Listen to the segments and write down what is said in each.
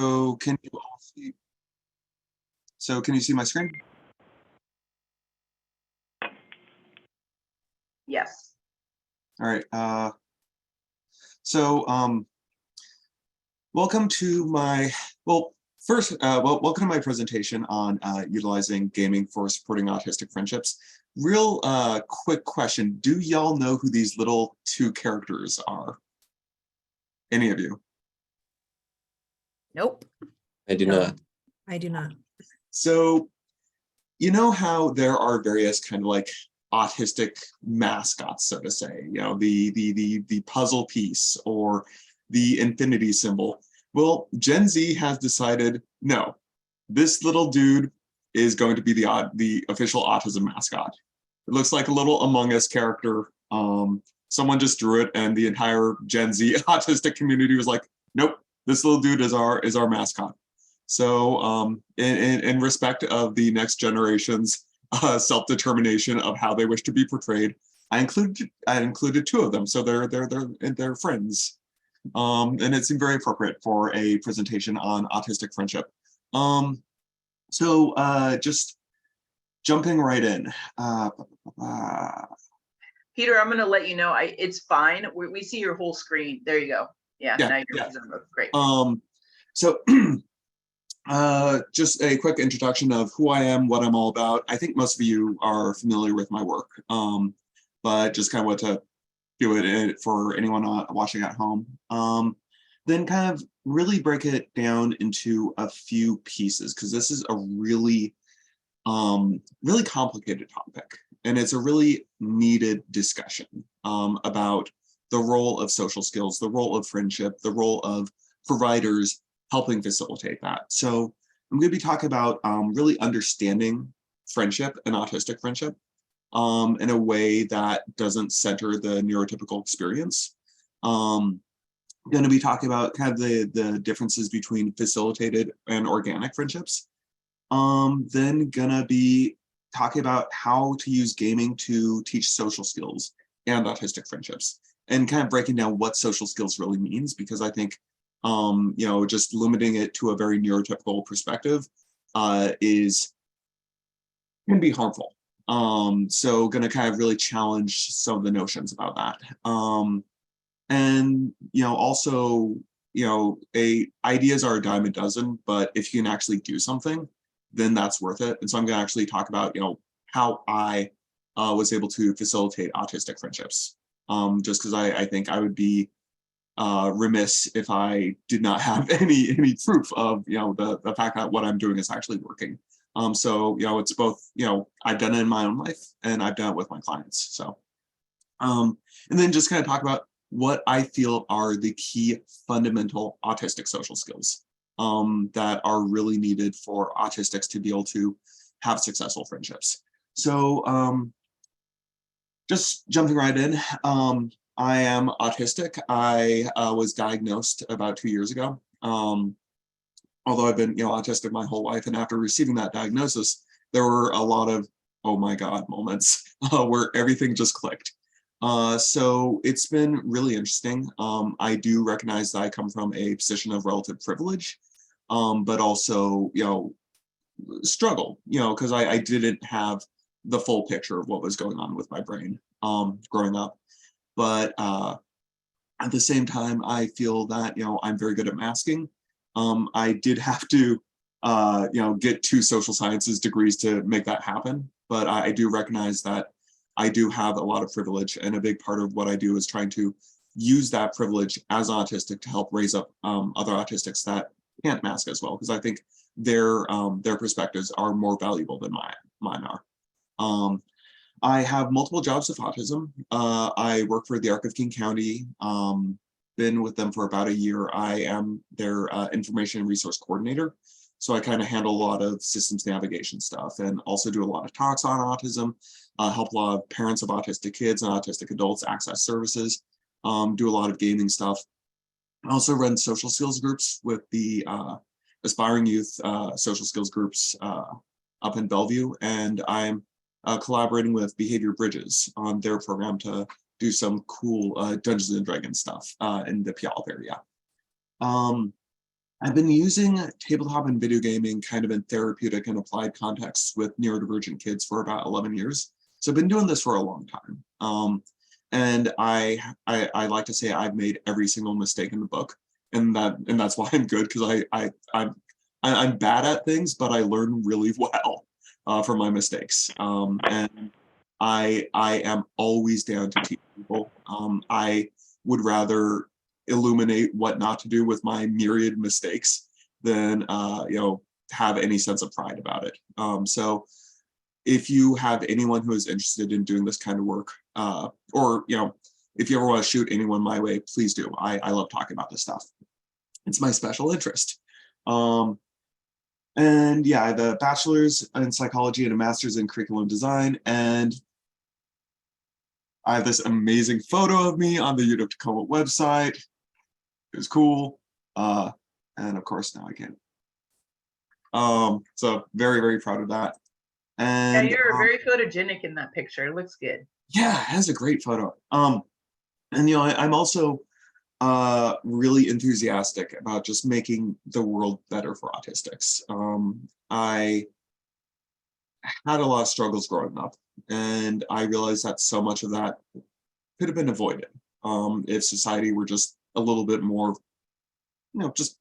So can you all see? So can you see my screen? Yes. All right. Welcome to my, welcome to my presentation on utilizing gaming for supporting autistic friendships. Real quick question. Do y'all know who these little two characters are? Any of you? Nope. I do No. not. I do not. So, you know how there are various kind of like autistic mascots, so to say, you know, the puzzle piece or the infinity symbol. Well, Gen Z has decided, no, this little dude is going to be the official autism mascot. It looks like a little Among Us character. Someone just drew it, and the entire Gen Z autistic community was like, nope, this little dude is our mascot. So in respect of the next generation's self-determination of how they wish to be portrayed, I included two of them, so they're friends. And it seemed very appropriate for a presentation on autistic friendship. Just jumping right in. Peter, I'm going to let you know. It's fine. We see your whole screen. There you go. Yeah. Now you're great. Just a quick introduction of who I am, what I'm all about. I think most of you are familiar with my work, but just kind of what to do it for anyone watching at home. Then kind of really break it down into a few pieces, because this is a really complicated topic, and it's a really needed discussion about the role of social skills, the role of friendship, the role of providers helping facilitate that. So I'm going to be talking about really understanding friendship and autistic friendship in a way that doesn't center the neurotypical experience. I'm going to be talking about kind of the differences between facilitated and organic friendships. Then gonna be talking about how to use gaming to teach social skills and autistic friendships, and kind of breaking down what social skills really means, because I think just limiting it to a very neurotypical perspective can be harmful. So going to kind of really challenge some of the notions about that. Ideas are a dime a dozen, but if you can actually do something, then that's worth it. And so I'm going to actually talk about, how I was able to facilitate autistic friendships. Just because I think I would be remiss if I did not have any proof of the fact that what I'm doing is actually working. It's both, I've done it in my own life and I've done it with my clients. So and then just kind of talk about what I feel are the key fundamental autistic social skills that are really needed for autistics to be able to have successful friendships. So just jumping right in, I am autistic. I was diagnosed about 2 years ago. Although I've been autistic my whole life, and after receiving that diagnosis, there were a lot of oh my God moments where everything just clicked. So it's been really interesting. I do recognize that I come from a position of relative privilege, but also, struggle, because I didn't have the full picture of what was going on with my brain growing up. But at the same time, I feel that, I'm very good at masking. I did have to, get 2 social sciences degrees to make that happen. But I do recognize that I do have a lot of privilege, and a big part of what I do is trying to use that privilege as autistic to help raise up other autistics that can't mask as well, because I think their perspectives are more valuable than mine are. I have multiple jobs with autism. I work for the Arc of King County, been with them for about a year. I am their information and resource coordinator. So I kind of handle a lot of systems navigation stuff, and also do a lot of talks on autism, help a lot of parents of autistic kids and autistic adults access services, do a lot of gaming stuff. I also run social skills groups with the aspiring youth social skills groups up in Bellevue, and I'm collaborating with Behavior Bridges on their program to do some cool Dungeons and Dragons stuff in the Puyallup area. I've been using tabletop and video gaming kind of in therapeutic and applied contexts with neurodivergent kids for about 11 years. So I've been doing this for a long time. And I like to say I've made every single mistake in the book, and that's why I'm good, because I'm bad at things, but I learn really well from my mistakes. And I am always down to teach people. I would rather illuminate what not to do with my myriad mistakes than have any sense of pride about it. So if you have anyone who is interested in doing this kind of work, or if you ever want to shoot anyone my way, please do. I love talking about this stuff. It's my special interest. And yeah, I have a bachelor's in psychology and a master's in curriculum design. And I have this amazing photo of me on the U of Tacoma website. It was cool. And of course now I can't. So very, very proud of that. And yeah, you're very photogenic in that picture. It looks good. Yeah, it has a great photo. And I'm also really enthusiastic about just making the world better for autistics. I had a lot of struggles growing up, and I realized that so much of that could have been avoided if society were just a little bit more, just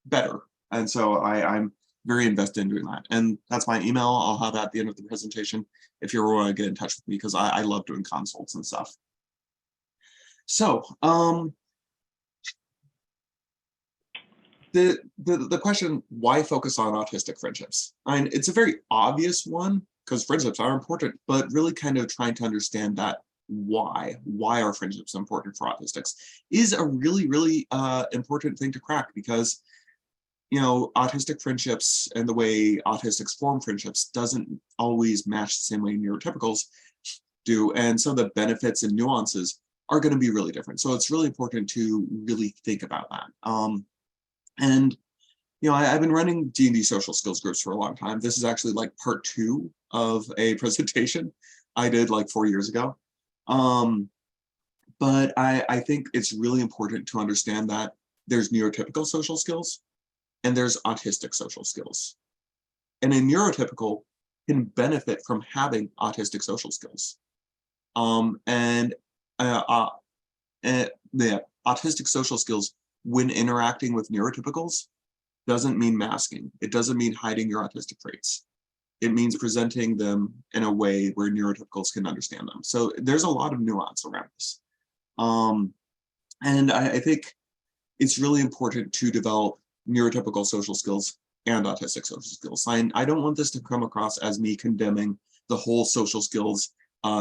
better. And so I'm very invested in doing that. And that's my email. I'll have that at the end of the presentation if you ever want to get in touch with me, because I love doing consults and stuff. So the question, why focus on autistic friendships? It's a very obvious one, because friendships are important, but really kind of trying to understand that why are friendships important for autistics is a really, really important thing to crack, because autistic friendships and the way autistics form friendships doesn't always match the same way neurotypicals do. And so the benefits and nuances are going to be really different. So it's really important to really think about that. And I've been running D&D social skills groups for a long time. This is actually like part 2 of a presentation I did like 4 years ago. But I think it's really important to understand that there's neurotypical social skills and there's autistic social skills. And a neurotypical can benefit from having autistic social skills. And the autistic social skills, when interacting with neurotypicals, doesn't mean masking. It doesn't mean hiding your autistic traits. It means presenting them in a way where neurotypicals can understand them. So there's a lot of nuance around this. And I think it's really important to develop neurotypical social skills and autistic social skills. I don't want this to come across as me condemning the whole social skills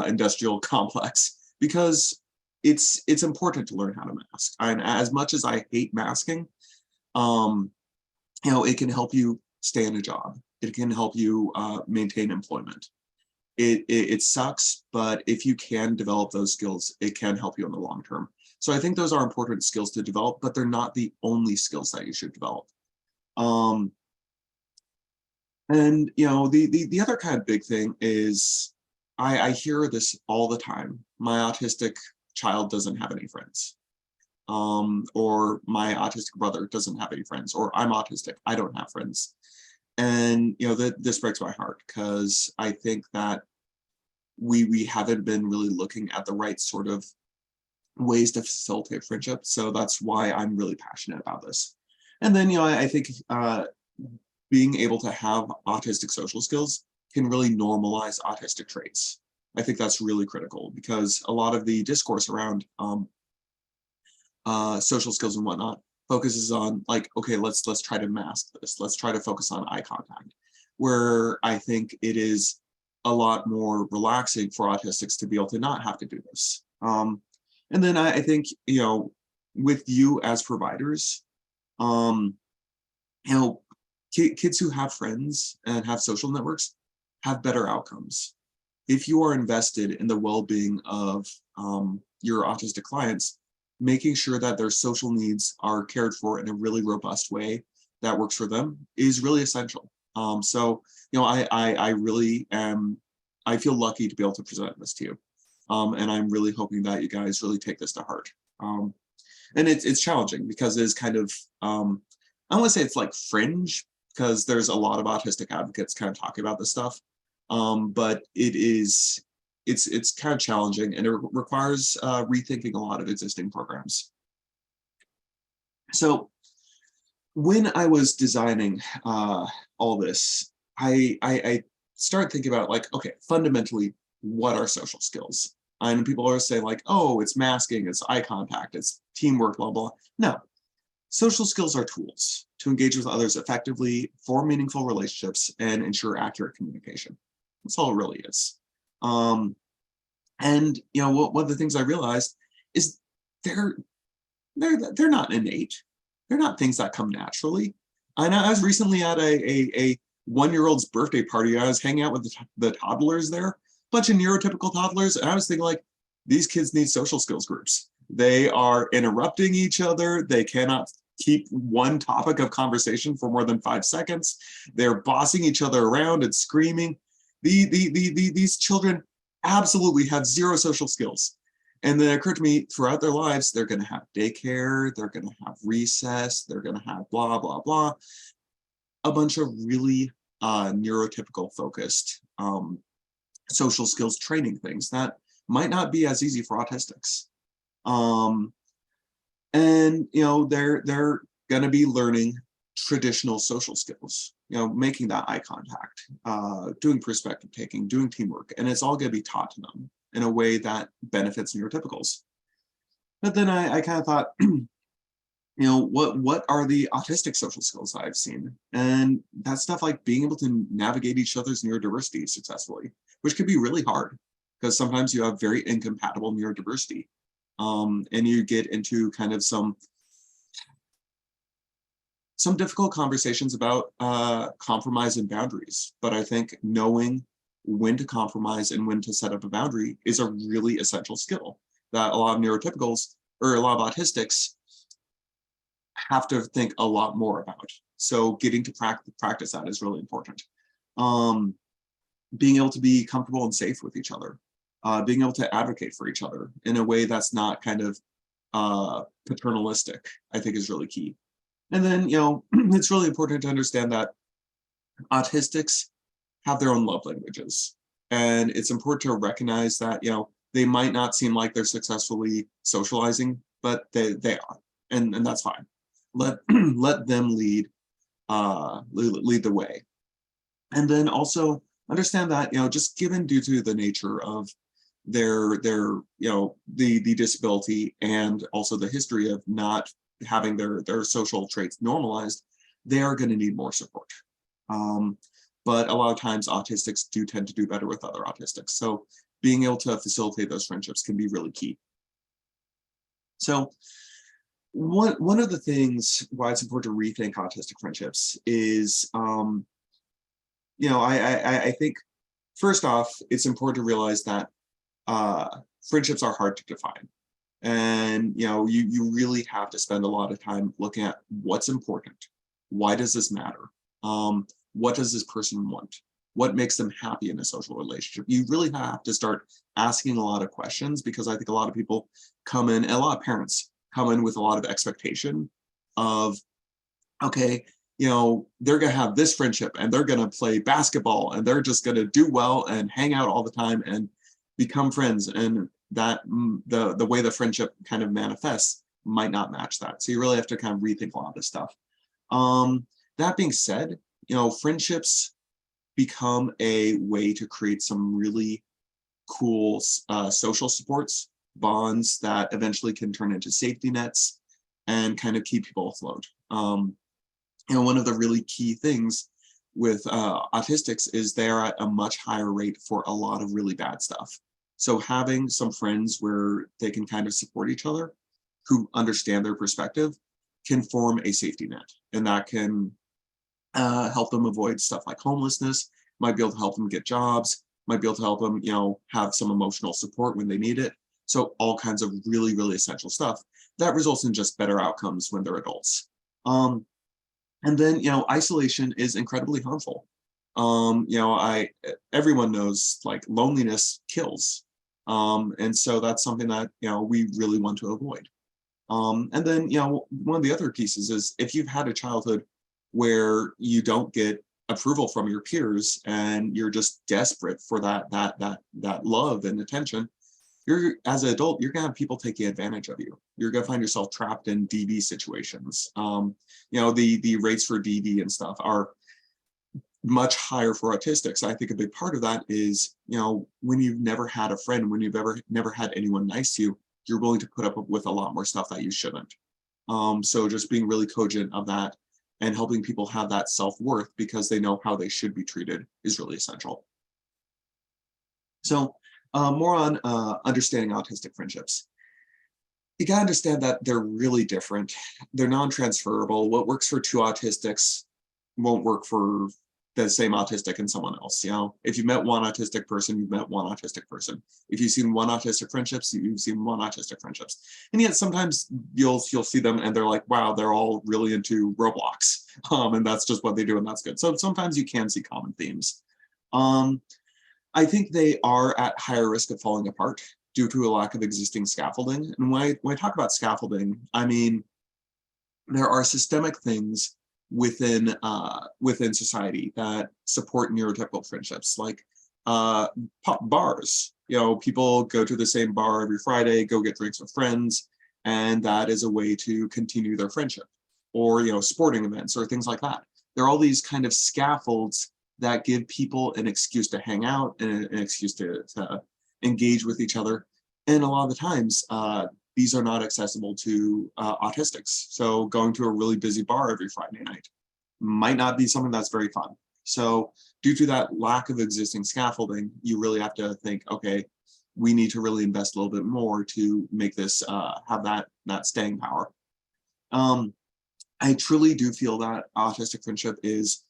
industrial complex, because it's important to learn how to mask. And as much as I hate masking, it can help you stay in a job. It can help you maintain employment. It sucks, but if you can develop those skills, it can help you in the long term. So I think those are important skills to develop, but they're not the only skills that you should develop. And the other kind of big thing is I hear this all the time. My autistic child doesn't have any friends. Or my autistic brother doesn't have any friends, or I'm autistic, I don't have friends. And this breaks my heart, because I think that we haven't been really looking at the right sort of ways to facilitate friendship. So that's why I'm really passionate about this. And then I think being able to have autistic social skills can really normalize autistic traits. I think that's really critical, because a lot of the discourse around social skills and whatnot focuses on like, okay, let's try to mask this. Let's try to focus on eye contact, where I think it is a lot more relaxing for autistics to be able to not have to do this. And then I think, with you as providers, kids who have friends and have social networks have better outcomes. If you are invested in the well-being of your autistic clients, making sure that their social needs are cared for in a really robust way that works for them is really essential. So, I really am, I feel lucky to be able to present this to you. And I'm really hoping that you guys really take this to heart. And it's challenging, because it is kind of I don't want to say it's like fringe, because there's a lot of autistic advocates kind of talking about this stuff. But it's kind of challenging, and it requires rethinking a lot of existing programs. So when I was designing all this, I started thinking about, like, okay, fundamentally, what are social skills? And people always say, like, oh, it's masking, it's eye contact, it's teamwork, blah, blah. No, social skills are tools to engage with others effectively, form meaningful relationships, and ensure accurate communication. That's all it really is. And one of the things I realized is they're not innate. They're not things that come naturally. I know I was recently at a 1-year-old's birthday party. I was hanging out with the toddlers there, bunch of neurotypical toddlers, and I was thinking, like, these kids need social skills groups. They are interrupting each other. They cannot keep one topic of conversation for more than 5 seconds. They're bossing each other around and screaming. These children absolutely have zero social skills. And then it occurred to me, throughout their lives, they're going to have daycare, they're going to have recess, they're going to have blah, blah, blah. A bunch of really neurotypical focused social skills training things that might not be as easy for autistics. And they're going to be learning traditional social skills, making that eye contact, doing perspective taking, doing teamwork, and it's all going to be taught to them in a way that benefits neurotypicals. But then I kind of thought, what are the autistic social skills that I've seen? And that stuff like being able to navigate each other's neurodiversity successfully, which can be really hard because sometimes you have very incompatible neurodiversity. And you get into kind of some difficult conversations about compromise and boundaries. But I think knowing when to compromise and when to set up a boundary is a really essential skill that a lot of neurotypicals or a lot of autistics have to think a lot more about. So getting to practice that is really important. Being able to be comfortable and safe with each other, being able to advocate for each other in a way that's not kind of paternalistic, I think is really key. And then, it's really important to understand that autistics have their own love languages. And it's important to recognize that, they might not seem like they're successfully socializing, but they are, and that's fine. Let them lead the way. And then also understand that, just given due to the nature of their the disability and also the history of not having their social traits normalized, they are going to need more support. But a lot of times autistics do tend to do better with other autistics. So being able to facilitate those friendships can be really key. So one of the things why it's important to rethink autistic friendships is, I think first off, it's important to realize that friendships are hard to define. And, you really have to spend a lot of time looking at what's important. Why does this matter? What does this person want? What makes them happy in a social relationship? You really have to start asking a lot of questions, because I think a lot of people come in, and a lot of parents come in with a lot of expectation of, okay, they're going to have this friendship and they're going to play basketball and they're just going to do well and hang out all the time and become friends. And that the way the friendship kind of manifests might not match that. So you really have to kind of rethink a lot of this stuff. That being said, friendships become a way to create some really cool social supports, bonds that eventually can turn into safety nets and kind of keep people afloat. One of the really key things with autistics is they're at a much higher rate for a lot of really bad stuff. So having some friends where they can kind of support each other, who understand their perspective, can form a safety net, and that can help them avoid stuff like homelessness, might be able to help them get jobs, might be able to help them, have some emotional support when they need it. So all kinds of really, really essential stuff that results in just better outcomes when they're adults. And then, isolation is incredibly harmful. Everyone knows, like, loneliness kills. And so that's something that, we really want to avoid. And then, one of the other pieces is if you've had a childhood where you don't get approval from your peers and you're just desperate for that love and attention, as an adult, you're gonna have people taking advantage of you. You're gonna find yourself trapped in DV situations. The rates for DV and stuff are much higher for autistics. I think a big part of that is, when you've never had a friend, when you've never had anyone nice to you, you're willing to put up with a lot more stuff that you shouldn't. So just being really cogent of that and helping people have that self-worth because they know how they should be treated is really essential. So more on understanding autistic friendships. You gotta understand that they're really different. They're non-transferable. What works for two autistics won't work for the same autistic and someone else. If you met one autistic person, you've met one autistic person. If you've seen one autistic friendships, you've seen one autistic friendships. And yet sometimes you'll see them and they're like, wow, they're all really into Roblox. And that's just what they do, and that's good. So sometimes you can see common themes. I think they are at higher risk of falling apart due to a lack of existing scaffolding. And when I talk about scaffolding, I mean, there are systemic things within society that support neurotypical friendships, like bars. People go to the same bar every Friday, go get drinks with friends, and that is a way to continue their friendship. Or sporting events or things like that. There are all these kind of scaffolds that give people an excuse to hang out and an excuse to engage with each other. And a lot of the times, these are not accessible to autistics. So going to a really busy bar every Friday night might not be something that's very fun. So due to that lack of existing scaffolding, you really have to think, okay, we need to really invest a little bit more to make this have that staying power. I truly do feel that autistic friendship is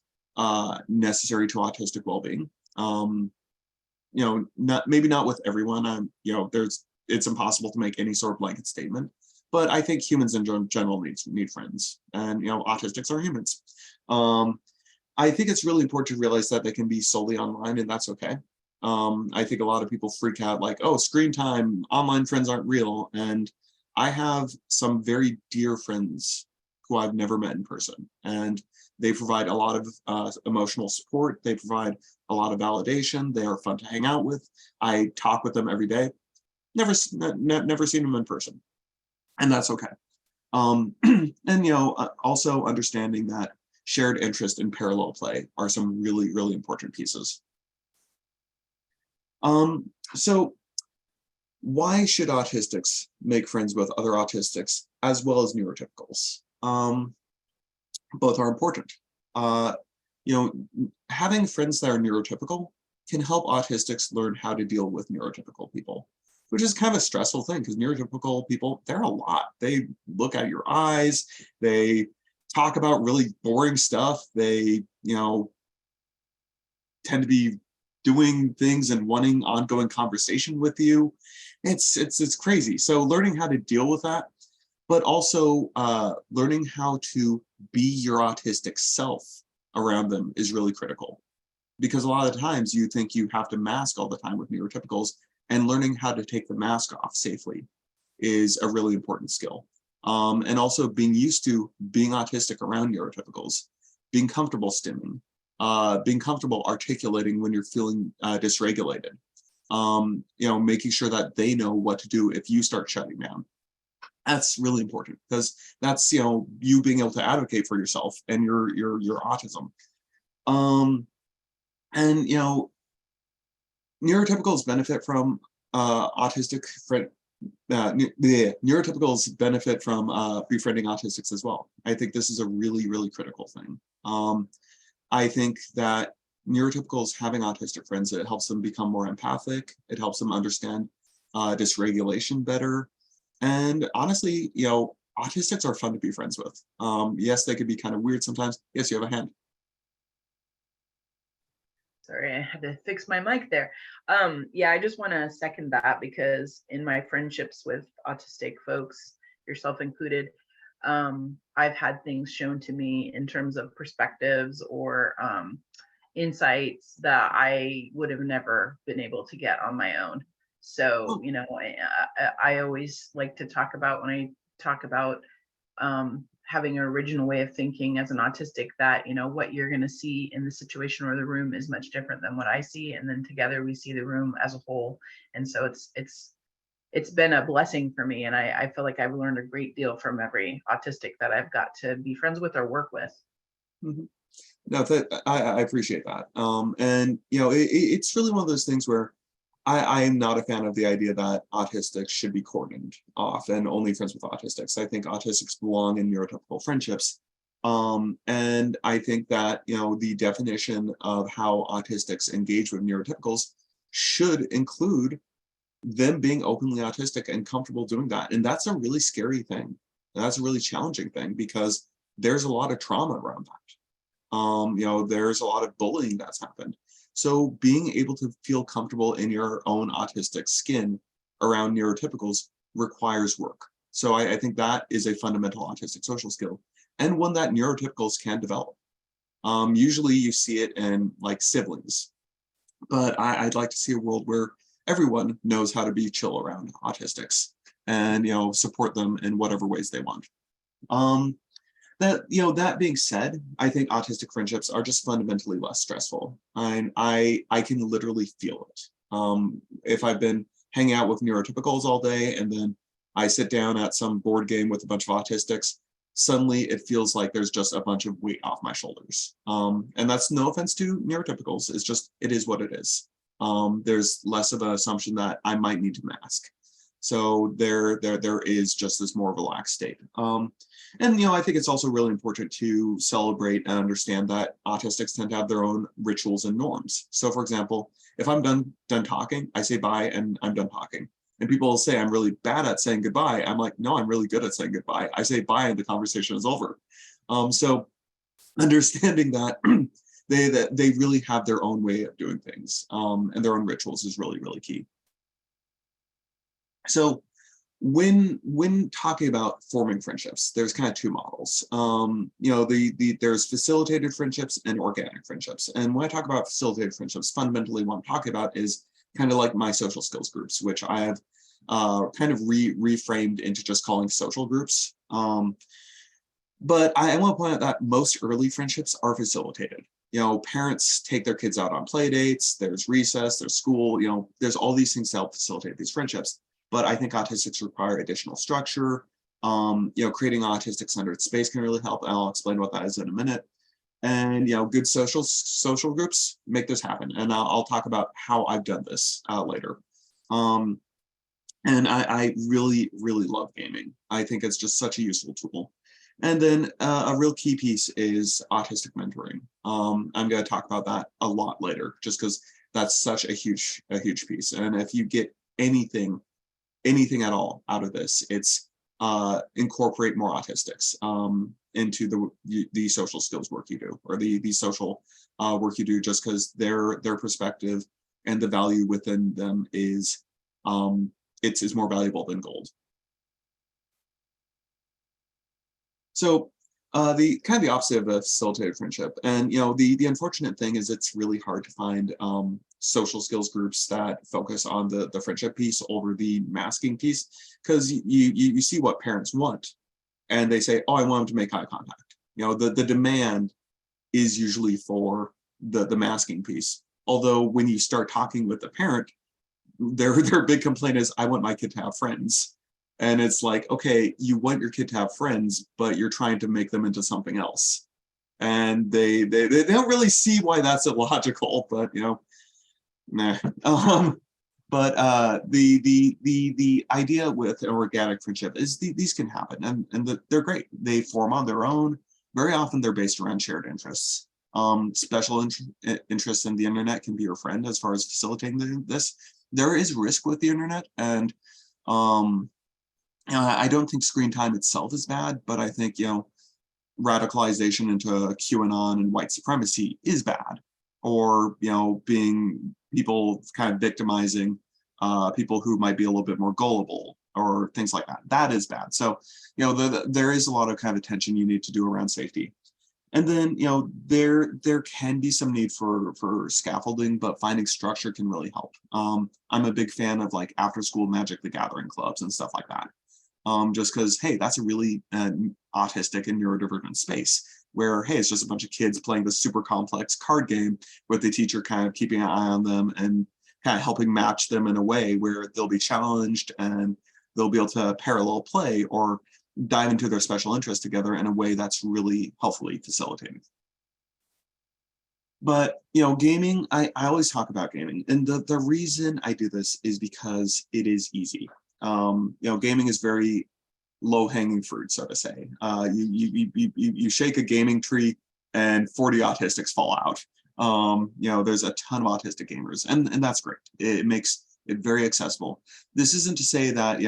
necessary to autistic well-being. Maybe not with everyone. It's impossible to make any sort of blanket statement, but I think humans in general need friends, and autistics are humans. I think it's really important to realize that they can be solely online, and that's okay. I think a lot of people freak out like, oh, screen time, online friends aren't real. And I have some very dear friends who I've never met in person, and they provide a lot of emotional support. They provide a lot of validation. They are fun to hang out with. I talk with them every day. Never seen them in person, and that's okay. And also understanding that shared interest and parallel play are some really, really important pieces. So why should autistics make friends with other autistics as well as neurotypicals? Both are important. Having friends that are neurotypical can help autistics learn how to deal with neurotypical people, which is kind of a stressful thing because neurotypical people, they're a lot. They look at your eyes, they talk about really boring stuff. They, tend to be doing things and wanting ongoing conversation with you. It's crazy. So learning how to deal with that, but also learning how to be your autistic self around them is really critical. Because a lot of the times you think you have to mask all the time with neurotypicals, and learning how to take the mask off safely is a really important skill. And also being used to being autistic around neurotypicals, being comfortable stimming, being comfortable articulating when you're feeling dysregulated, making sure that they know what to do if you start shutting down. That's really important because that's, you being able to advocate for yourself and your autism. And, neurotypicals benefit from neurotypicals benefit from befriending autistics as well. I think this is a really, really critical thing. I think that neurotypicals having autistic friends, it helps them become more empathic. It helps them understand dysregulation better. And honestly, autistics are fun to be friends with. Yes, they could be kind of weird sometimes. Yes, you have a hand. Sorry, I had to fix my mic there. Yeah, I just want to second that because in my friendships with autistic folks, yourself included, I've had things shown to me in terms of perspectives or insights that I would have never been able to get on my own. So, I always like to talk about when I talk about having an original way of thinking as an autistic, that, you know, what you're going to see in the situation or the room is much different than what I see. And then together we see the room as a whole. And so it's been a blessing for me. And I feel like I've learned a great deal from every autistic that I've got to be friends with or work with. Mhm. No, I appreciate that. And you know, it's really one of those things where I am not a fan of the idea that autistics should be cordoned off and only friends with autistics. I think autistics belong in neurotypical friendships. And I think that, you know, the definition of how autistics engage with neurotypicals should include them being openly autistic and comfortable doing that. And that's a really scary thing. That's a really challenging thing because there's a lot of trauma around that. You know, there's a lot of bullying that's happened. So being able to feel comfortable in your own autistic skin around neurotypicals requires work. So I think that is a fundamental autistic social skill and one that neurotypicals can develop. Usually you see it in like siblings, but I'd like to see a world where everyone knows how to be chill around autistics and, you know, support them in whatever ways they want. Um, that being said, I think autistic friendships are just fundamentally less stressful. And I can literally feel it. If I've been hanging out with neurotypicals all day and then I sit down at some board game with a bunch of autistics, suddenly it feels like there's just a bunch of weight off my shoulders. And that's no offense to neurotypicals. It's just, it is what it is. There's less of an assumption that I might need to mask. So there is just this more relaxed state. And, you know, I think it's also really important to celebrate and understand that autistics tend to have their own rituals and norms. So for example, if I'm done talking, I say bye and I'm done talking. And people will say I'm really bad at saying goodbye. I'm like, no, I'm really good at saying goodbye. I say bye and the conversation is over. So understanding that they really have their own way of doing things, and their own rituals is really, really key. So when talking about forming friendships, there's kind of two models. You know, there's facilitated friendships and organic friendships. And when I talk about facilitated friendships, fundamentally what I'm talking about is kind of like my social skills groups, which I have kind of reframed into just calling social groups. But I want to point out that most early friendships are facilitated. You know, parents take their kids out on play dates, there's recess, there's school, you know, there's all these things to help facilitate these friendships. But I think autistics require additional structure. You know, creating autistic-centered space can really help. And I'll explain what that is in a minute. And, you know, good social groups make this happen. And I'll talk about how I've done this later. And I really, really love gaming. I think it's just such a useful tool. And then a real key piece is autistic mentoring. I'm going to talk about that a lot later, just because that's such a huge piece. And if you get anything at all out of this, it's incorporate more autistics into the social skills work you do, or the social work you do, just because their perspective and the value within them is it's more valuable than gold. So the kind of the opposite of a facilitated friendship, and you know, the unfortunate thing is it's really hard to find social skills groups that focus on the friendship piece over the masking piece, because you see what parents want, and they say, oh, I want them to make eye contact. You know, the demand is usually for the masking piece. Although when you start talking with the parent, their big complaint is, I want my kid to have friends. And it's like, okay, you want your kid to have friends, but you're trying to make them into something else. And they don't really see why that's illogical, but you know, nah. But the idea with an organic friendship is these can happen, and they're great. They form on their own. Very often they're based around shared interests. Special interests in the internet can be your friend as far as facilitating this. There is risk with the internet, and I don't think screen time itself is bad, but I think, you know, radicalization into QAnon and white supremacy is bad. Or, you know, being people kind of victimizing people who might be a little bit more gullible or things like that. That is bad. So, you know, there is a lot of kind of attention you need to do around safety. And then, you know, there can be some need for scaffolding, but finding structure can really help. I'm a big fan of like after school Magic the Gathering clubs and stuff like that. just because, hey, that's a really autistic and neurodivergent space where, hey, it's just a bunch of kids playing this super complex card game with the teacher kind of keeping an eye on them and kind of helping match them in a way where they'll be challenged and they'll be able to parallel play or dive into their special interest together in a way that's really helpfully facilitated. But, gaming, I always talk about gaming. And the reason I do this is because it is easy. Gaming is very low-hanging fruit, so to say. You shake a gaming tree and 40 autistics fall out. There's a ton of autistic gamers, and that's great. It makes it very accessible. This isn't to say that,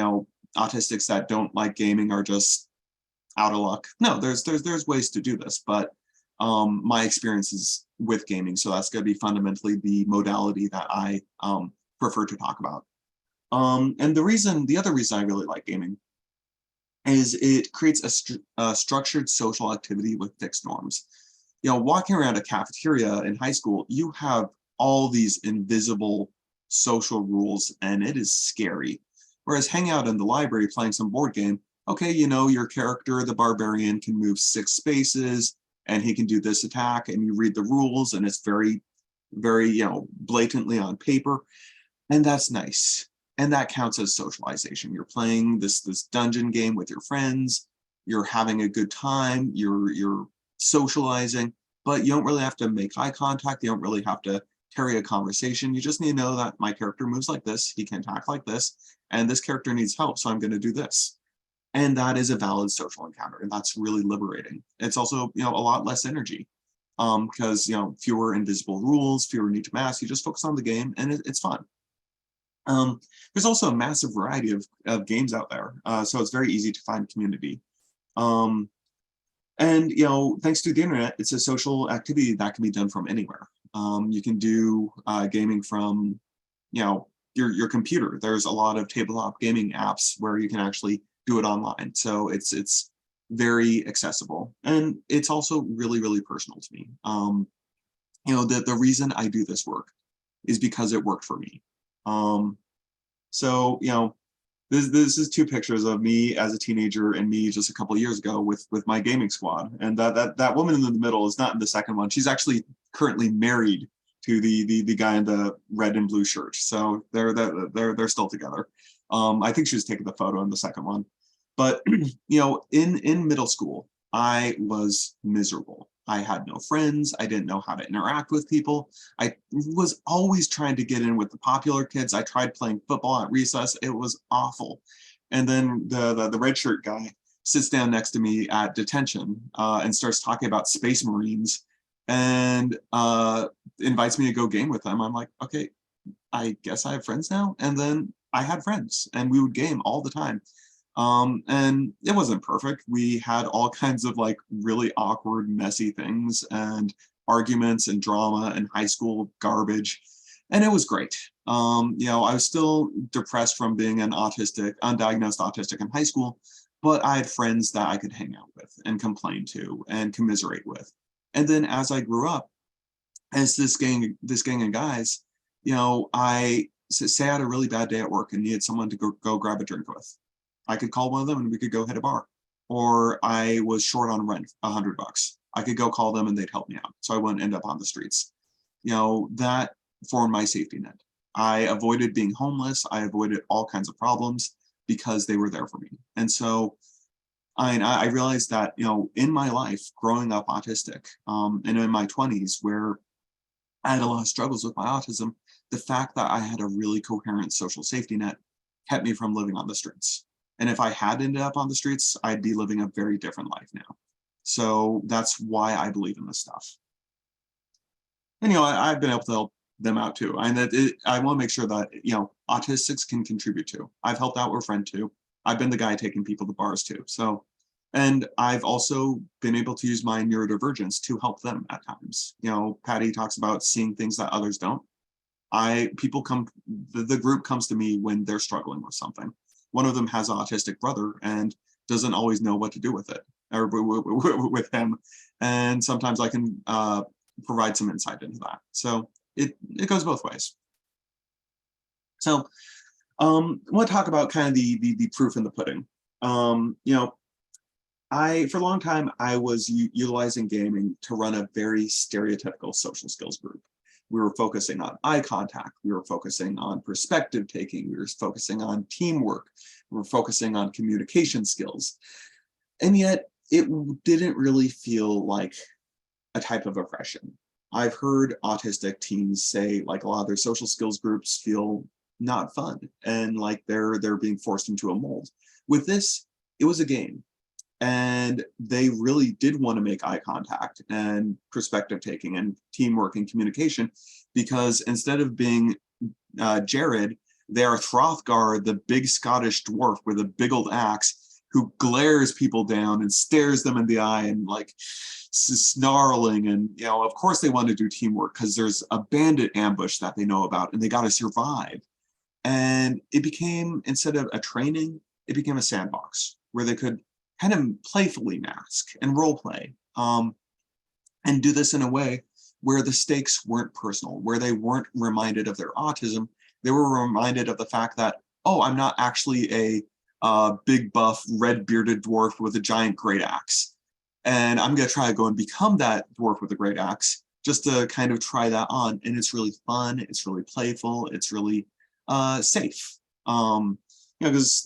autistics that don't like gaming are just out of luck. No, there's ways to do this, but my experiences with gaming, so that's going to be fundamentally the modality that I prefer to talk about. And the other reason I really like gaming is it creates a structured social activity with fixed norms. Walking around a cafeteria in high school, you have all these invisible social rules, and it is scary. Whereas hanging out in the library playing some board game, okay, your character, the barbarian, can move 6 spaces, and he can do this attack, and you read the rules, and it's very, very, blatantly on paper, and that's nice. And that counts as socialization. You're playing this dungeon game with your friends, you're having a good time, you're socializing, but you don't really have to make eye contact, you don't really have to carry a conversation. You just need to know that my character moves like this, he can attack like this, and this character needs help, so I'm going to do this. And that is a valid social encounter, and that's really liberating. It's also, a lot less energy because, fewer invisible rules, fewer need to mask. You just focus on the game, and it's fun. There's also a massive variety of games out there, so it's very easy to find community. And, thanks to the internet, it's a social activity that can be done from anywhere. You can do gaming from, your computer. There's a lot of tabletop gaming apps where you can actually do it online. So it's very accessible, and it's also really, really personal to me. The reason I do this work is because it worked for me. So this is 2 pictures of me as a teenager and me just a couple of years ago with my gaming squad, and that woman in the middle is not in the second one. She's actually currently married to the guy in the red and blue shirt, so they're still together. I think she was taking the photo in the second one. But, in middle school, I was miserable. I had no friends. I didn't know how to interact with people. I was always trying to get in with the popular kids. I tried playing football at recess. It was awful. And then the red shirt guy sits down next to me at detention and starts talking about Space Marines and invites me to go game with them. I'm like, okay, I guess I have friends now. And then I had friends, and we would game all the time. And it wasn't perfect. We had all kinds of really awkward, messy things and arguments and drama and high school garbage. And it was great. I was still depressed from being an undiagnosed autistic in high school, but I had friends that I could hang out with and complain to and commiserate with. And then as I grew up, as this gang of guys, I say I had a really bad day at work and needed someone to go grab a drink with. I could call one of them and we could go hit a bar. Or I was short on rent, $100. I could go call them and they'd help me out, so I wouldn't end up on the streets. That formed my safety net. I avoided being homeless. I avoided all kinds of problems because they were there for me. And so I realized that, in my life, growing up autistic, and in my 20s, where I had a lot of struggles with my autism, the fact that I had a really coherent social safety net kept me from living on the streets. And if I had ended up on the streets, I'd be living a very different life now. So that's why I believe in this stuff. And, I've been able to help them out too. And I want to make sure that, autistics can contribute too. I've helped out with a friend too. I've been the guy taking people to bars too. So, and I've also been able to use my neurodivergence to help them at times. Patty talks about seeing things that others don't. The group comes to me when they're struggling with something. One of them has an autistic brother and doesn't always know what to do with it or with him. And sometimes I can provide some insight into that. So it goes both ways. So I want to talk about kind of the proof in the pudding. You know, for a long time, I was utilizing gaming to run a very stereotypical social skills group. We were focusing on eye contact. We were focusing on perspective taking. We were focusing on teamwork. We were focusing on communication skills. And yet it didn't really feel like a type of oppression. I've heard autistic teens say like a lot of their social skills groups feel not fun and like they're being forced into a mold. With this, it was a game. And they really did want to make eye contact and perspective taking and teamwork and communication, because instead of being Jared, they are Hrothgar, the big Scottish dwarf with a big old axe who glares people down and stares them in the eye and like snarling. And, you know, of course they want to do teamwork because there's a bandit ambush that they know about and they got to survive. And it became, instead of a training, it became a sandbox where they could kind of playfully mask and role play, and do this in a way where the stakes weren't personal, where they weren't reminded of their autism. They were reminded of the fact that, oh, I'm not actually a big buff red bearded dwarf with a giant great axe. And I'm going to try to go and become that dwarf with a great axe just to kind of try that on. And it's really fun. It's really playful. It's really safe. You know, because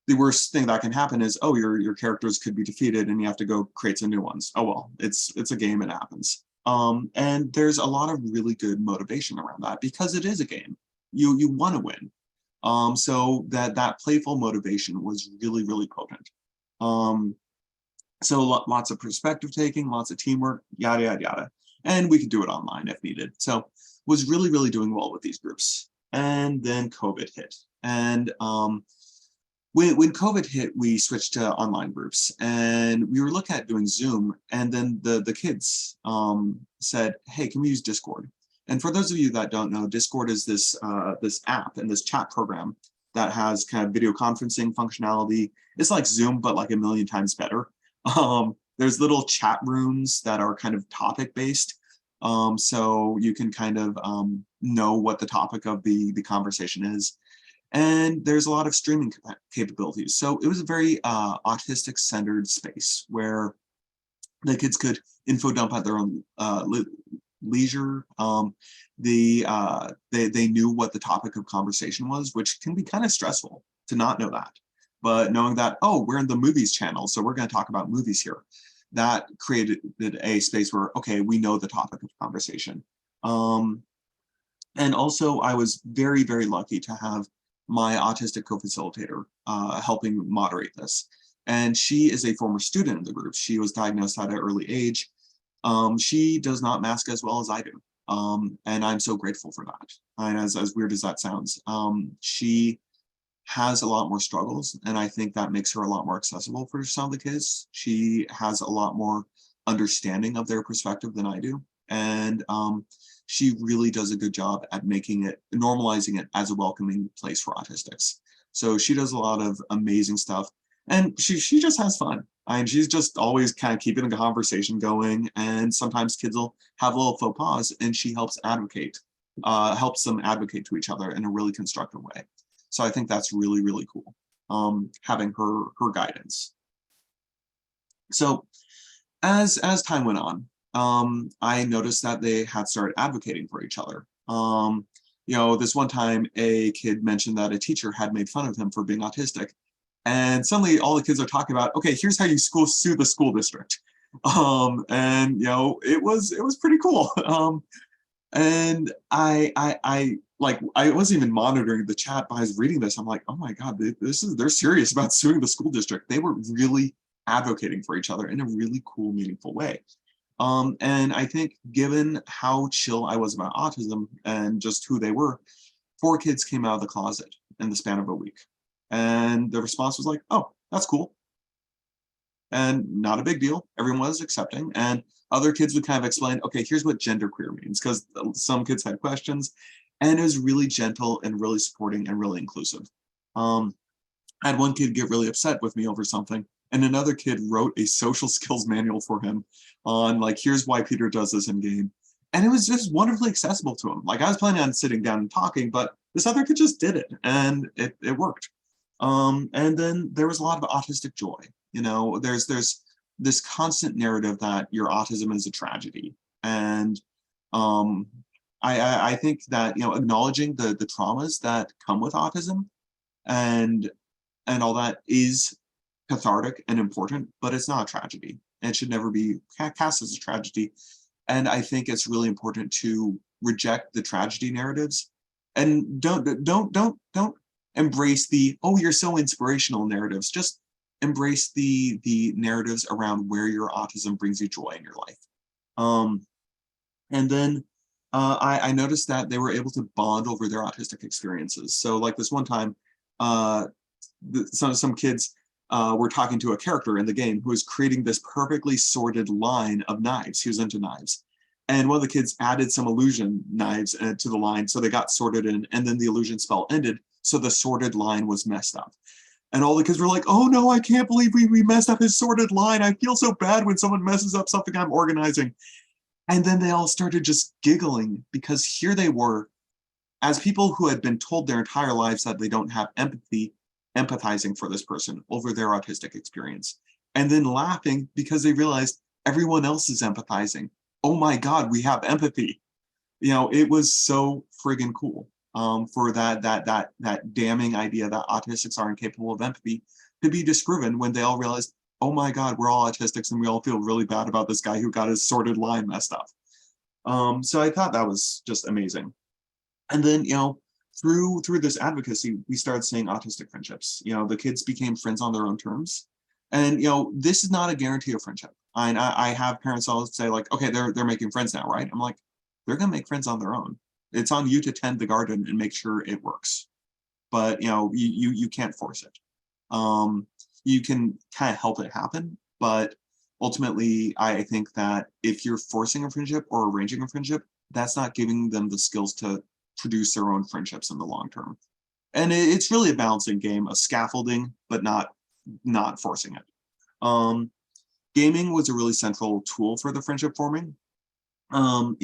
the worst thing that can happen is, oh, your characters could be defeated and you have to go create some new ones. Oh, well, it's a game, it happens. And there's a lot of really good motivation around that because it is a game. You want to win. So that playful motivation was really, really potent. So lots of perspective taking, lots of teamwork, yada, yada, yada. And we could do it online if needed. So was really, really doing well with these groups. And then COVID hit. And when COVID hit, we switched to online groups and we were looking at doing Zoom. And then the kids said, hey, can we use Discord? And for those of you that don't know, Discord is this app and this chat program that has kind of video conferencing functionality. It's like Zoom, but like a million times better. There's little chat rooms that are kind of topic based. So you can kind of know what the topic of the conversation is. And there's a lot of streaming capabilities. So it was a very autistic centered space where the kids could info dump at their own leisure. They knew what the topic of conversation was, which can be kind of stressful to not know that. But knowing that, oh, we're in the movies channel, so we're going to talk about movies here. That created a space where, okay, we know the topic of conversation. And also I was very, very lucky to have my autistic co-facilitator helping moderate this. And she is a former student in the group. She was diagnosed at an early age. She does not mask as well as I do. And I'm so grateful for that. And as weird as that sounds, she has a lot more struggles. And I think that makes her a lot more accessible for some of the kids. She has a lot more understanding of their perspective than I do. And she really does a good job at normalizing it as a welcoming place for autistics. So she does a lot of amazing stuff. And she just has fun. I mean, she's just always kind of keeping the conversation going. And sometimes kids will have a little faux pas and she helps them advocate to each other in a really constructive way. So I think that's really, really cool, having her guidance. So as time went on, I noticed that they had started advocating for each other. You know, this one time a kid mentioned that a teacher had made fun of him for being autistic. And suddenly all the kids are talking about, okay, here's how you sue the school district. And you know, it was pretty cool. And I wasn't even monitoring the chat, but I was reading this. I'm like, oh my God, they're serious about suing the school district. They were really advocating for each other in a really cool, meaningful way. And I think given how chill I was about autism and just who they were, 4 kids came out of the closet in the span of a week. And the response was like, oh, that's cool. And not a big deal. Everyone was accepting. And other kids would kind of explain, okay, here's what genderqueer means, because some kids had questions. And it was really gentle and really supporting and really inclusive. I had one kid get really upset with me over something, and another kid wrote a social skills manual for him on like, here's why Peter does this in game. And it was just wonderfully accessible to him. Like I was planning on sitting down and talking, but this other kid just did it and it worked. And then there was a lot of autistic joy. There's this constant narrative that your autism is a tragedy. And um, I think that, acknowledging the traumas that come with autism and all that is cathartic and important, but it's not a tragedy. And it should never be cast as a tragedy. And I think it's really important to reject the tragedy narratives and don't embrace the, oh, you're so inspirational narratives. Just embrace the narratives around where your autism brings you joy in your life. And then I noticed that they were able to bond over their autistic experiences. So like this one time, some kids were talking to a character in the game who was creating this perfectly sorted line of knives. He was into knives. And one of the kids added some illusion knives to the line, so they got sorted in, and then the illusion spell ended, so the sorted line was messed up. And all the kids were like, oh no, I can't believe we messed up his sorted line. I feel so bad when someone messes up something I'm organizing. And then they all started just giggling because here they were, as people who had been told their entire lives that they don't have empathy, empathizing for this person over their autistic experience. And then laughing because they realized everyone else is empathizing. Oh my God, we have empathy. It was so friggin' cool for that damning idea that autistics are incapable of empathy to be disproven when they all realized, oh my God, we're all autistics and we all feel really bad about this guy who got his sorted line messed up. So I thought that was just amazing. And then, through this advocacy, we started seeing autistic friendships. The kids became friends on their own terms. And, this is not a guarantee of friendship. I have parents always say like, okay, they're making friends now, right? I'm like, they're gonna make friends on their own. It's on you to tend the garden and make sure it works. But, you can't force it. You can kind of help it happen, but ultimately, I think that if you're forcing a friendship or arranging a friendship, that's not giving them the skills to produce their own friendships in the long term. And it's really a balancing game of scaffolding, but not forcing it. Gaming was a really central tool for the friendship forming. I'm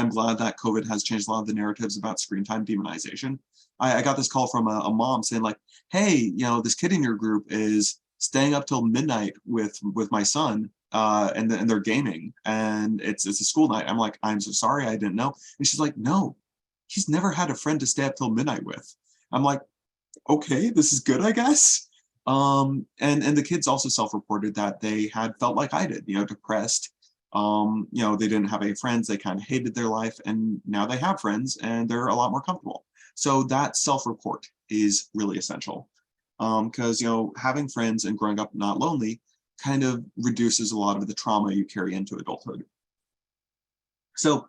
glad that COVID has changed a lot of the narratives about screen time demonization. I got this call from a mom saying like, hey, this kid in your group is staying up till midnight with my son, and they're gaming, and it's a school night. I'm like, I'm so sorry, I didn't know. And she's like, no, he's never had a friend to stay up till midnight with. I'm like, okay, this is good, I guess. And the kids also self-reported that they had felt like I did, depressed. They didn't have any friends, they kind of hated their life, and now they have friends and they're a lot more comfortable. So that self-report is really essential. Because having friends and growing up not lonely kind of reduces a lot of the trauma you carry into adulthood. So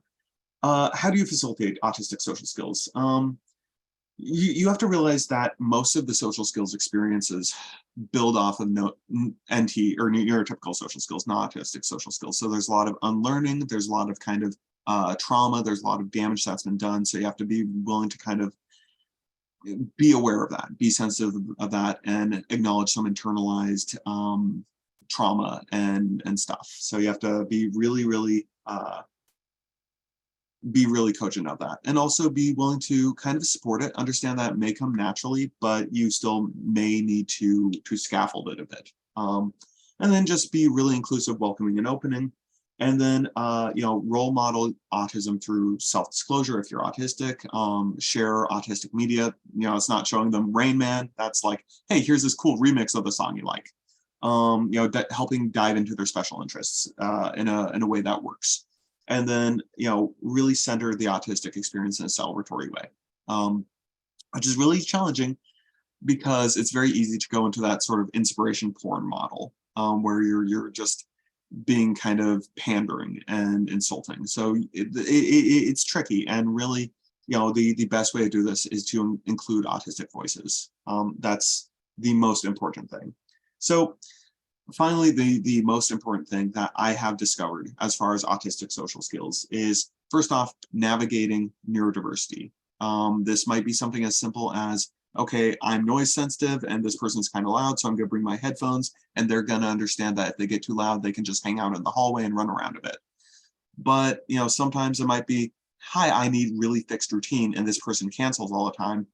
how do you facilitate autistic social skills? You have to realize that most of the social skills experiences build off of NT or neurotypical social skills, not autistic social skills. So there's a lot of unlearning, there's a lot of kind of trauma, there's a lot of damage that's been done. So you have to be willing to kind of be aware of that, be sensitive of that, and acknowledge some internalized trauma and stuff. So you have to be really cogent of that, and also be willing to kind of support it, understand that it may come naturally, but you still may need to scaffold it a bit. And then just be really inclusive, welcoming, and opening. And then, role model autism through self-disclosure if you're autistic, share autistic media. It's not showing them Rain Man. That's like, hey, here's this cool remix of the song you like. Helping dive into their special interests in a way that works. And then, really center the autistic experience in a celebratory way, which is really challenging because it's very easy to go into that sort of inspiration porn model where you're just being kind of pandering and insulting. So it's tricky, and really, the best way to do this is to include autistic voices. That's the most important thing. So finally, the most important thing that I have discovered as far as autistic social skills is, first off, navigating neurodiversity. This might be something as simple as, okay, I'm noise sensitive and this person's kind of loud, so I'm going to bring my headphones, and they're going to understand that if they get too loud, they can just hang out in the hallway and run around a bit. But, sometimes it might be, hi, I need really fixed routine, and this person cancels all the time.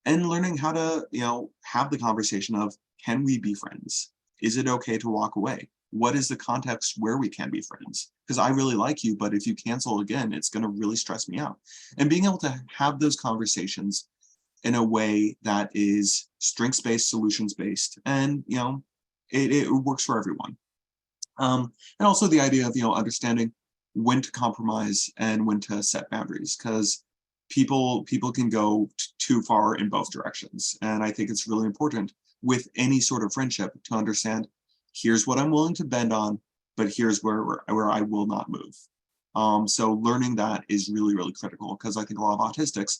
and learning how to, have the conversation of, can we be friends? Is it okay to walk away? What is the context where we can be friends? Because I really like you, but if you cancel again, it's going to really stress me out. And being able to have those conversations in a way that is strengths-based, solutions-based, and it works for everyone. And also the idea of understanding when to compromise and when to set boundaries, because people can go too far in both directions. And I think it's really important with any sort of friendship to understand, here's what I'm willing to bend on, but here's where I will not move. So learning that is really, really critical, because I think a lot of autistics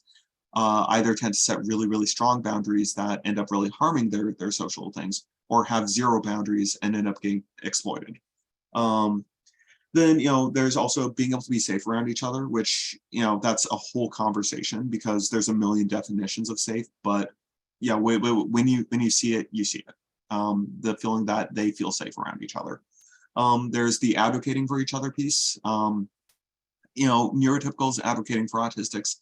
either tend to set really, really strong boundaries that end up really harming their social things, or have zero boundaries and end up getting exploited. Um, then there's also being able to be safe around each other, which that's a whole conversation, because there's a million definitions of safe. But yeah, when you see it, you see it. The feeling that they feel safe around each other. There's the advocating for each other piece. Neurotypicals advocating for autistics.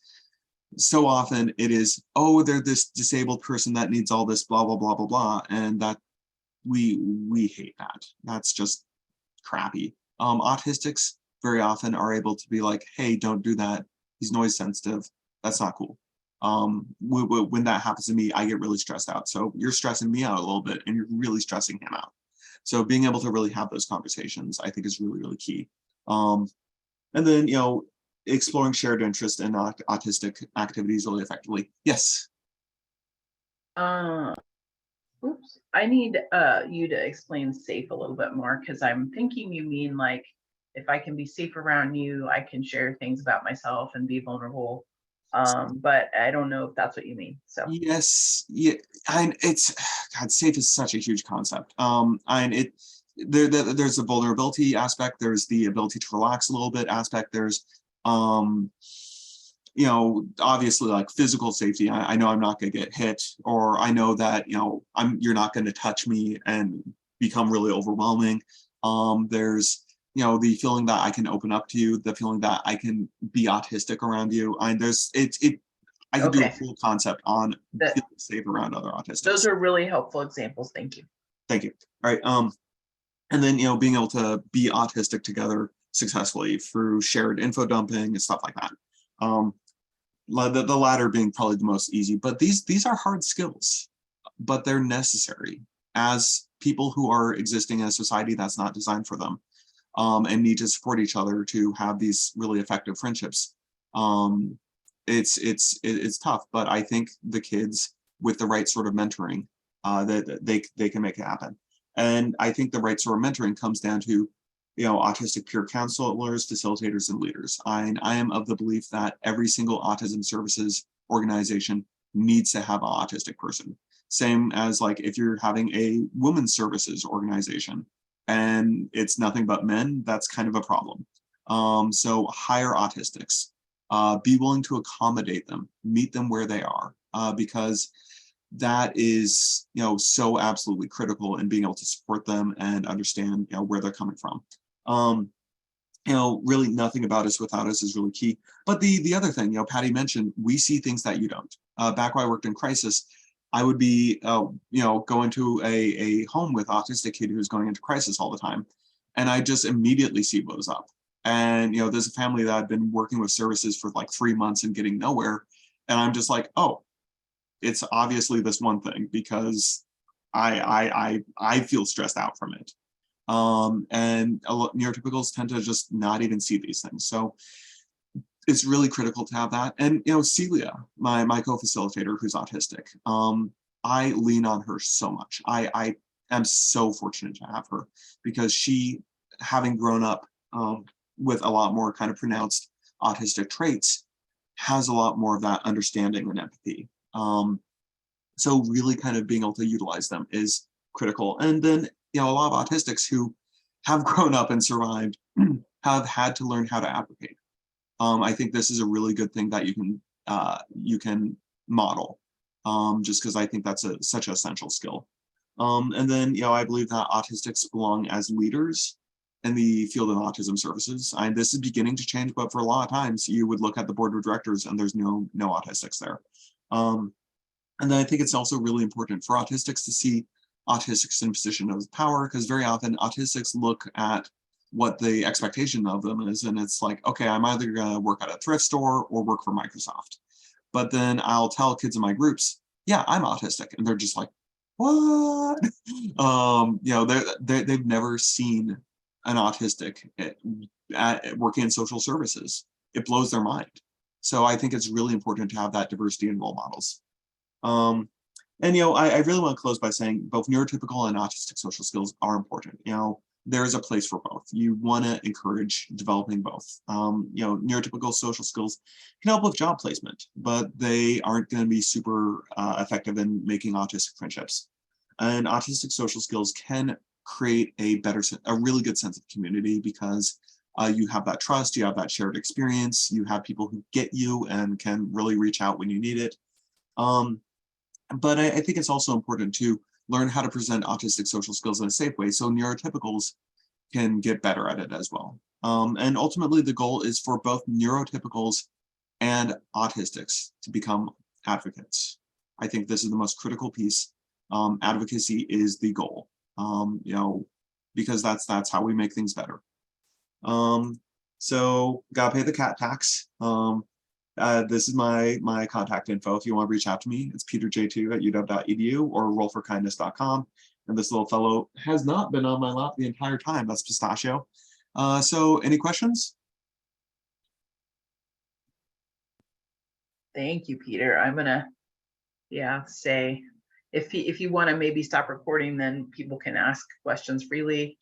So often it is, oh, they're this disabled person that needs all this blah blah blah blah blah, and that we hate that. That's just crappy. Autistics very often are able to be like, hey, don't do that. He's noise sensitive. That's not cool. When that happens to me, I get really stressed out. So you're stressing me out a little bit, and you're really stressing him out. So being able to really have those conversations, I think, is really, really key. And then, exploring shared interest in autistic activities really effectively. Yes. Oops. I need you to explain safe a little bit more, because I'm thinking you mean like, if I can be safe around you, I can share things about myself and be vulnerable. But I don't know if that's what you mean. So Yes. Yeah. And it's, God, safe is such a huge concept. And there's a vulnerability aspect. There's the ability to relax a little bit aspect. There's, obviously, like physical safety. I know I'm not going to get hit, or I know that you're not going to touch me and become really overwhelming. There's the feeling that I can open up to you, the feeling that I can be autistic around you. And I could do a okay, full concept on that feeling safe around other autistics. those are really helpful examples. Thank you. Thank you. All right. And then being able to be autistic together successfully through shared info dumping and stuff like that. The latter being probably the most easy, but these are hard skills, but they're necessary as people who are existing in a society that's not designed for them, and need to support each other to have these really effective friendships. It's tough, but I think the kids with the right sort of mentoring, that they can make it happen. And I think the right sort of mentoring comes down to autistic peer counselors, facilitators, and leaders. I am of the belief that every single autism services organization needs to have an autistic person. Same as like if you're having a women's services organization and it's nothing but men, that's kind of a problem. So hire autistics, be willing to accommodate them, meet them where they are, because that is so absolutely critical in being able to support them and understand where they're coming from. Really nothing about us without us is really key. But the other thing, Patty mentioned, we see things that you don't. Back when I worked in crisis, I would be, going to a home with autistic kid who's going into crisis all the time, and I just immediately see what was up. And there's a family that I'd been working with services for like 3 months and getting nowhere, and I'm just like, oh, it's obviously this one thing, because I feel stressed out from it. And neurotypicals tend to just not even see these things. So it's really critical to have that. And Celia, my co-facilitator who's autistic, I lean on her so much. I am so fortunate to have her, because she, having grown up with a lot more kind of pronounced autistic traits, has a lot more of that understanding and empathy. So really kind of being able to utilize them is critical. And then, a lot of autistics who have grown up and survived have had to learn how to advocate. I think this is a really good thing that you can model, just because I think that's such an essential skill. And then, I believe that autistics belong as leaders in the field of autism services. This is beginning to change, but for a lot of times you would look at the board of directors and there's no autistics there. And then I think it's also really important for autistics to see autistics in a position of power, because very often autistics look at what the expectation of them is, and it's like, okay, I'm either going to work at a thrift store or work for Microsoft. But then I'll tell kids in my groups, yeah, I'm autistic, and they're just like, what? You know, they've never seen an autistic working in social services. It blows their mind. So I think it's really important to have that diversity in role models. And you know, I really want to close by saying both neurotypical and autistic social skills are important. You know, there is a place for both. You want to encourage developing both. You know, neurotypical social skills can help with job placement, but they aren't going to be super effective in making autistic friendships. And autistic social skills can create a really good sense of community, because you have that trust, you have that shared experience, you have people who get you and can really reach out when you need it. But I think it's also important to learn how to present autistic social skills in a safe way, so neurotypicals can get better at it as well. And ultimately, the goal is for both neurotypicals and autistics to become advocates. I think this is the most critical piece. Advocacy is the goal, you know, because that's how we make things better. So gotta pay the cat tax. This is my contact info. If you want to reach out to me, it's peterj2@uw.edu or rollforkindness.com. And this little fellow has not been on my lap the entire time. That's Pistachio. So any questions? Thank you, Peter. I'm gonna, say if you want to maybe stop recording, then people can ask questions freely.